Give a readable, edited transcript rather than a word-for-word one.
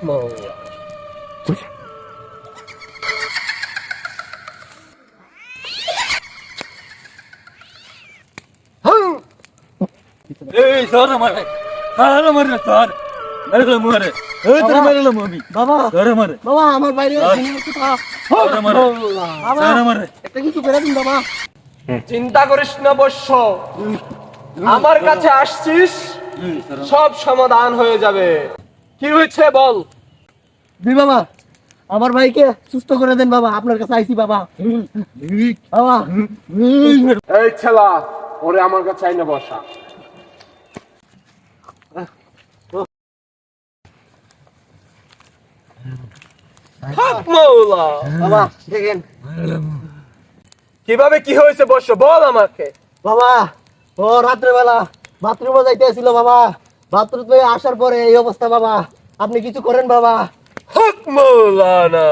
মৌলা। এই সর আমারে সর আমারে সর মেরে মারে এই তোর মেরে লো মমি বাবা সর আমারে বাবা আমার বাইরে সর আমারে সর আমারে একটা কিছু করে দিন বাবা। চিন্তা করিস না বৎস, আমার কাছে আসছিস, সব সমাধান হয়ে যাবে। কি হয়েছে বল। জি বাবা, আমার ভাইকে সুস্থ করে দেন বাবা, আপনার কাছে আইছি বাবা। বাবা এই ছেলা, ওরে আমার কাছে আইনা বসা। হক মৌলা। বাবা দেখেন কিভাবে কি হয়েছে বৎস, বল আমাকে। বাবা, ও রাত্রেবেলা বাথরুমে যাইতেছিল বাবা, বাথরুম থেকে আসার পরে এই অবস্থা বাবা, আপনি কিছু করেন বাবা। হক মৌলানা।